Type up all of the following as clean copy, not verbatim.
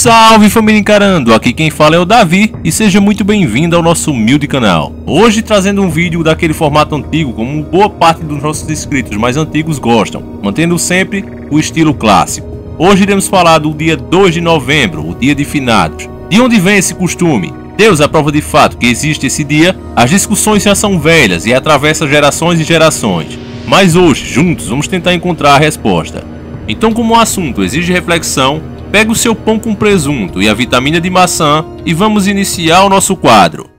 Salve família Encarando, aqui quem fala é o Davi e seja muito bem-vindo ao nosso humilde canal. Hoje trazendo um vídeo daquele formato antigo como boa parte dos nossos inscritos mais antigos gostam, mantendo sempre o estilo clássico. Hoje iremos falar do dia 2 de novembro, o dia de finados. De onde vem esse costume? Deus, a prova de fato que existe esse dia, as discussões já são velhas e atravessam gerações e gerações. Mas hoje, juntos, vamos tentar encontrar a resposta. Então, como o assunto exige reflexão, pega o seu pão com presunto e a vitamina de maçã e vamos iniciar o nosso quadro.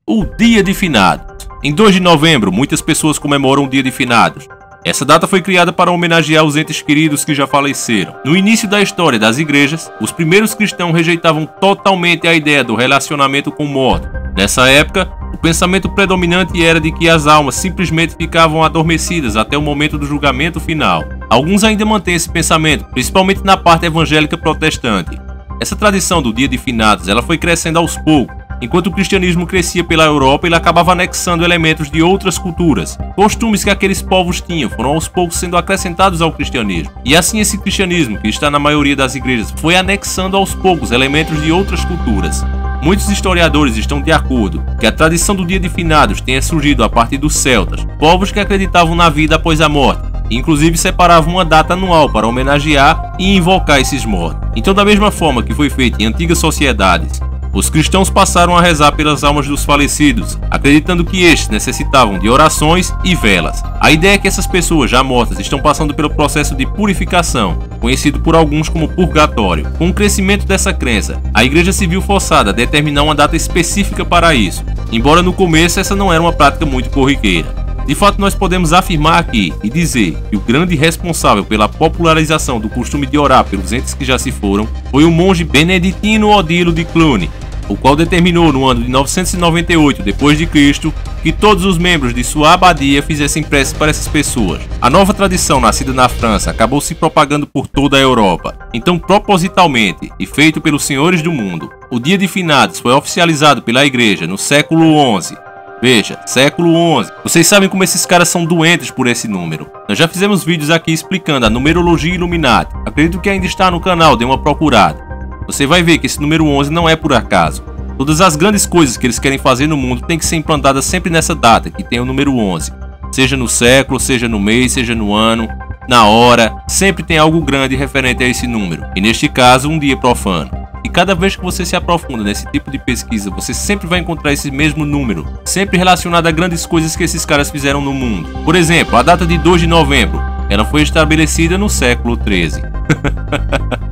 O Dia de Finados. Em 2 de novembro, muitas pessoas comemoram o Dia de Finados. Essa data foi criada para homenagear os entes queridos que já faleceram. No início da história das igrejas, os primeiros cristãos rejeitavam totalmente a ideia do relacionamento com o morto. Nessa época, o pensamento predominante era de que as almas simplesmente ficavam adormecidas até o momento do julgamento final. Alguns ainda mantêm esse pensamento, principalmente na parte evangélica protestante. Essa tradição do Dia de Finados ela foi crescendo aos poucos. Enquanto o cristianismo crescia pela Europa, ele acabava anexando elementos de outras culturas. Costumes que aqueles povos tinham foram aos poucos sendo acrescentados ao cristianismo. E assim esse cristianismo, que está na maioria das igrejas, foi anexando aos poucos elementos de outras culturas. Muitos historiadores estão de acordo que a tradição do Dia de Finados tenha surgido a partir dos celtas, povos que acreditavam na vida após a morte, e inclusive separavam uma data anual para homenagear e invocar esses mortos. Então, da mesma forma que foi feito em antigas sociedades, os cristãos passaram a rezar pelas almas dos falecidos, acreditando que estes necessitavam de orações e velas. A ideia é que essas pessoas já mortas estão passando pelo processo de purificação, conhecido por alguns como purgatório. Com o crescimento dessa crença, a igreja se viu forçada a determinar uma data específica para isso, embora no começo essa não era uma prática muito corriqueira. De fato, nós podemos afirmar aqui e dizer que o grande responsável pela popularização do costume de orar pelos entes que já se foram foi o monge beneditino Odilo de Cluny, o qual determinou no ano de 998 d.C. que todos os membros de sua abadia fizessem preces para essas pessoas. A nova tradição nascida na França acabou se propagando por toda a Europa. Então, propositalmente e feito pelos senhores do mundo, o Dia de Finados foi oficializado pela Igreja no século XI. Veja, século XI. Vocês sabem como esses caras são doentes por esse número. Nós já fizemos vídeos aqui explicando a numerologia Illuminati. Acredito que ainda está no canal, dê uma procurada. Você vai ver que esse número 11 não é por acaso. Todas as grandes coisas que eles querem fazer no mundo têm que ser implantadas sempre nessa data, que tem o número 11. Seja no século, seja no mês, seja no ano, na hora, sempre tem algo grande referente a esse número. E neste caso, um dia profano. E cada vez que você se aprofunda nesse tipo de pesquisa, você sempre vai encontrar esse mesmo número, sempre relacionado a grandes coisas que esses caras fizeram no mundo. Por exemplo, a data de 2 de novembro, ela foi estabelecida no século XIII.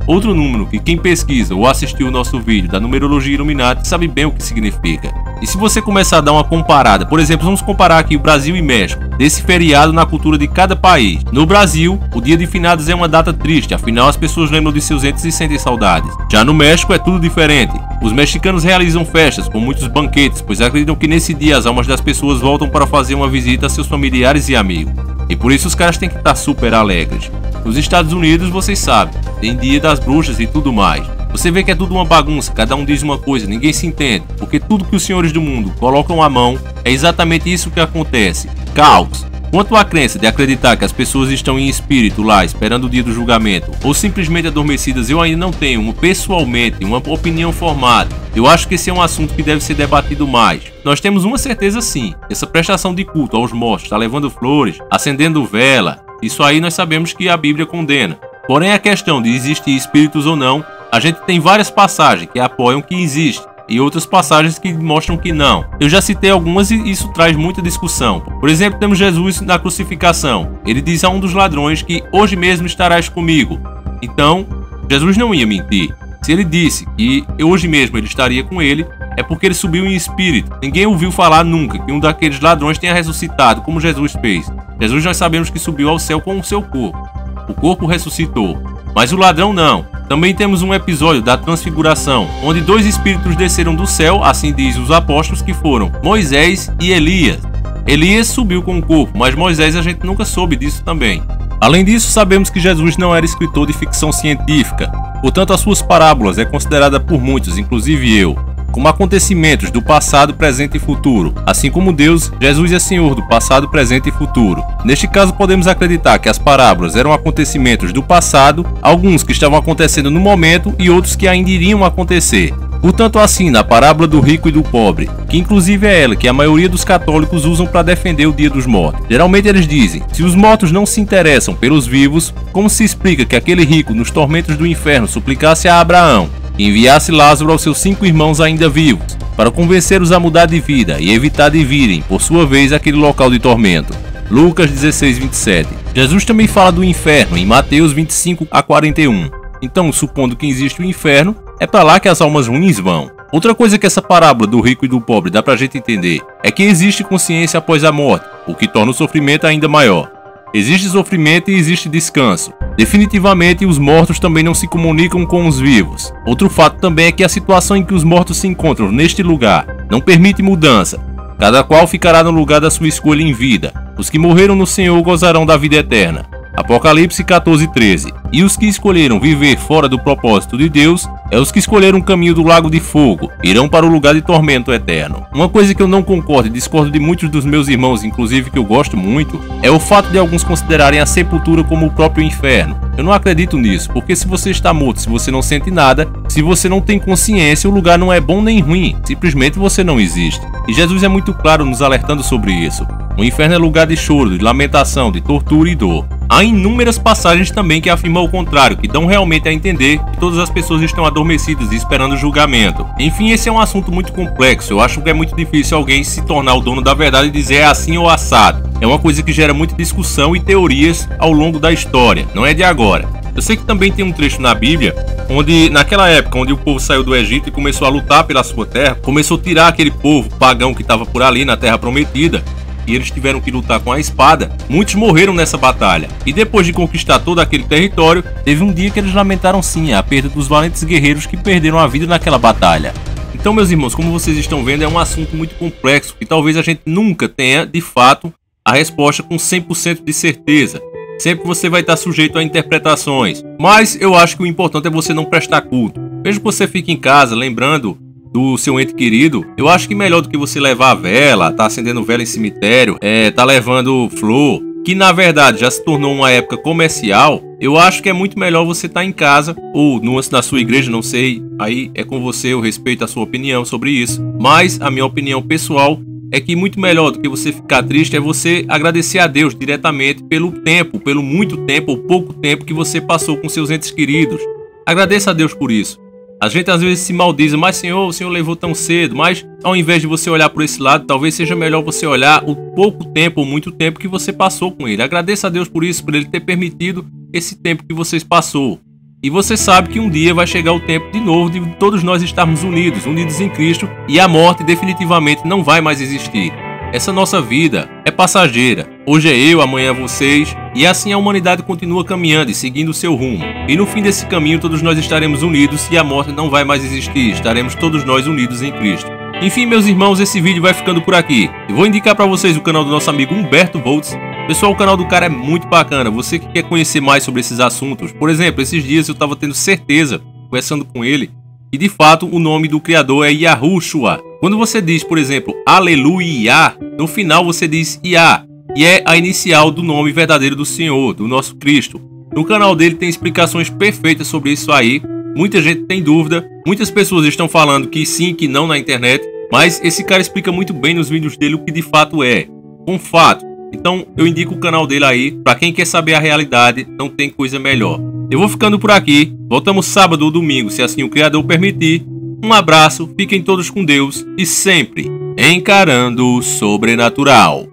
Outro número que quem pesquisa ou assistiu o nosso vídeo da numerologia Illuminati sabe bem o que significa. E se você começar a dar uma comparada, por exemplo, vamos comparar aqui o Brasil e México, desse feriado na cultura de cada país. No Brasil, o Dia de Finados é uma data triste, afinal as pessoas lembram de seus entes e sentem saudades. Já no México é tudo diferente. Os mexicanos realizam festas com muitos banquetes, pois acreditam que nesse dia as almas das pessoas voltam para fazer uma visita a seus familiares e amigos. E por isso os caras têm que estar super alegres. Nos Estados Unidos, vocês sabem, tem Dia das Bruxas e tudo mais. Você vê que é tudo uma bagunça, cada um diz uma coisa, ninguém se entende, porque tudo que os senhores do mundo colocam à mão é exatamente isso que acontece: caos. Quanto à crença de acreditar que as pessoas estão em espírito lá esperando o dia do julgamento ou simplesmente adormecidas, eu ainda não tenho pessoalmente uma opinião formada. Eu acho que esse é um assunto que deve ser debatido mais. Nós temos uma certeza sim: essa prestação de culto aos mortos, tá levando flores, acendendo vela, isso aí nós sabemos que a Bíblia condena. Porém, a questão de existir espíritos ou não, a gente tem várias passagens que apoiam que existe e outras passagens que mostram que não. Eu já citei algumas e isso traz muita discussão. Por exemplo, temos Jesus na crucificação. Ele diz a um dos ladrões que hoje mesmo estarás comigo. Então, Jesus não ia mentir. Se ele disse que hoje mesmo ele estaria com ele, é porque ele subiu em espírito. Ninguém ouviu falar nunca que um daqueles ladrões tenha ressuscitado, como Jesus fez. Jesus nós sabemos que subiu ao céu com o seu corpo. O corpo ressuscitou, mas o ladrão não. Também temos um episódio da Transfiguração, onde 2 espíritos desceram do céu, assim diz os apóstolos, que foram Moisés e Elias. Elias subiu com o corpo, mas Moisés a gente nunca soube disso também. Além disso, sabemos que Jesus não era escritor de ficção científica, portanto as suas parábolas é considerada por muitos, inclusive eu, como acontecimentos do passado, presente e futuro. Assim como Deus, Jesus é Senhor do passado, presente e futuro. Neste caso, podemos acreditar que as parábolas eram acontecimentos do passado, alguns que estavam acontecendo no momento e outros que ainda iriam acontecer. Portanto, assim, na parábola do rico e do pobre, que inclusive é ela que a maioria dos católicos usam para defender o Dia dos Mortos. Geralmente eles dizem, se os mortos não se interessam pelos vivos, como se explica que aquele rico nos tormentos do inferno suplicasse a Abraão que enviasse Lázaro aos seus 5 irmãos ainda vivos, para convencê-los a mudar de vida e evitar de virem, por sua vez, àquele local de tormento. Lucas 16:27. Jesus também fala do inferno em Mateus 25-41. Então, supondo que existe o inferno, é para lá que as almas ruins vão. Outra coisa que essa parábola do rico e do pobre dá pra gente entender é que existe consciência após a morte, o que torna o sofrimento ainda maior. Existe sofrimento e existe descanso. Definitivamente, os mortos também não se comunicam com os vivos. Outro fato também é que a situação em que os mortos se encontram neste lugar não permite mudança. Cada qual ficará no lugar da sua escolha em vida. Os que morreram no Senhor gozarão da vida eterna. Apocalipse 14:13. E os que escolheram viver fora do propósito de Deus, os que escolheram o caminho do lago de fogo, irão para o lugar de tormento eterno. Uma coisa que eu não concordo e discordo de muitos dos meus irmãos, inclusive que eu gosto muito, é o fato de alguns considerarem a sepultura como o próprio inferno. Eu não acredito nisso, porque se você está morto, se você não sente nada, se você não tem consciência, o lugar não é bom nem ruim, simplesmente você não existe. E Jesus é muito claro nos alertando sobre isso. O inferno é lugar de choro, de lamentação, de tortura e dor. Há inúmeras passagens também que afirmam o contrário, que dão realmente a entender que todas as pessoas estão adormecidas e esperando o julgamento. Enfim, esse é um assunto muito complexo. Eu acho que é muito difícil alguém se tornar o dono da verdade e dizer é assim ou assado. É uma coisa que gera muita discussão e teorias ao longo da história, não é de agora. Eu sei que também tem um trecho na Bíblia onde, naquela época, onde o povo saiu do Egito e começou a lutar pela sua terra, começou a tirar aquele povo pagão que estava por ali na Terra Prometida, e eles tiveram que lutar com a espada. Muitos morreram nessa batalha. E depois de conquistar todo aquele território, teve um dia que eles lamentaram sim a perda dos valentes guerreiros que perderam a vida naquela batalha. Então, meus irmãos, como vocês estão vendo, é um assunto muito complexo e talvez a gente nunca tenha, de fato, a resposta com 100% de certeza. Sempre você vai estar sujeito a interpretações. Mas eu acho que o importante é você não prestar culto. Mesmo que você fique em casa lembrando do seu ente querido, eu acho que melhor do que você levar a vela, tá acendendo vela em cemitério, tá levando flor, que na verdade já se tornou uma época comercial, eu acho que é muito melhor você estar em casa, ou na sua igreja, não sei, aí é com você, eu respeito a sua opinião sobre isso, mas a minha opinião pessoal é que muito melhor do que você ficar triste é você agradecer a Deus diretamente pelo tempo, pelo muito tempo ou pouco tempo que você passou com seus entes queridos. Agradeça a Deus por isso. A gente às vezes se maldiz, mas Senhor, o Senhor levou tão cedo, mas ao invés de você olhar por esse lado, talvez seja melhor você olhar o pouco tempo ou muito tempo que você passou com Ele. Agradeça a Deus por isso, por Ele ter permitido esse tempo que vocês passou. E você sabe que um dia vai chegar o tempo de novo de todos nós estarmos unidos em Cristo, e a morte definitivamente não vai mais existir. Essa nossa vida é passageira. Hoje é eu, amanhã é vocês, e assim a humanidade continua caminhando e seguindo o seu rumo. E no fim desse caminho todos nós estaremos unidos e a morte não vai mais existir. Estaremos todos nós unidos em Cristo. Enfim, meus irmãos, esse vídeo vai ficando por aqui. Eu vou indicar para vocês o canal do nosso amigo Humberto Volts. Pessoal, o canal do cara é muito bacana. Você que quer conhecer mais sobre esses assuntos, por exemplo, esses dias eu estava tendo certeza, conversando com ele, e de fato o nome do criador é Yahushua. Quando você diz, por exemplo, Aleluia, no final você diz Iá, e é a inicial do nome verdadeiro do Senhor, do nosso Cristo. No canal dele tem explicações perfeitas sobre isso aí. Muita gente tem dúvida, muitas pessoas estão falando que sim, que não na internet, mas esse cara explica muito bem nos vídeos dele o que de fato é, com fato. Então eu indico o canal dele aí, para quem quer saber a realidade, não tem coisa melhor. Eu vou ficando por aqui, voltamos sábado ou domingo, se assim o Criador permitir. Um abraço, fiquem todos com Deus e sempre encarando o sobrenatural.